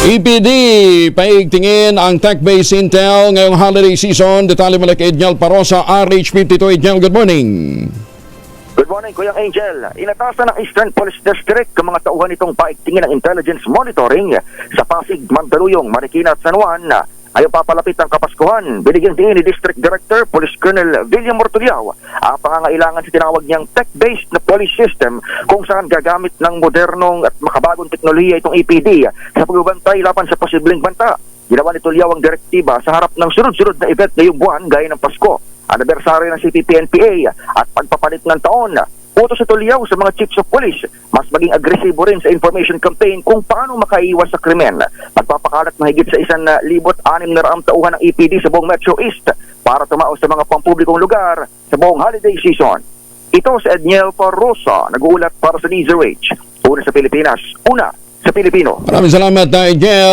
EPD, paigtingin ang tech-based intel ngayong holiday season. Detalye mula kay Edniel Parosa, RH52. Edniel, good morning. Good morning, Kuya Angel. Inatasan ng Eastern Police District ang mga tauhan itong paigtingin ng intelligence monitoring sa Pasig, Mandaluyong, Marikina at San Juan. Ayaw papalapit ang Kapaskuhan. Binigyan din ni District Director Police Colonel William Mortuliao ang pangangailangan sa tinawag niyang tech-based na police system kung saan gagamit ng modernong at makabagong teknolohiya itong EPD sa pagbabantay laban sa posibleng banta. Ginawa ni Tuliao ang direktiba sa harap ng sunod-sunod na event ngayong buwan gaya ng Pasko, anibersaryo ng CPP-NPA at pagpapalit ng taon. Utos sa Tuliao sa mga chiefs of police, mas maging agresibo rin sa information campaign kung paano makaiwas sa krimen. Magpapakalat mahigit sa 1,600 tauhan ng EPD sa buong Metro East para tumaos sa mga pampublikong lugar sa buong holiday season. Ito si Edniel Parosa, nag-uulat para sa News RH. Una sa Pilipinas, una sa Pilipino. Maraming salamat, Edniel.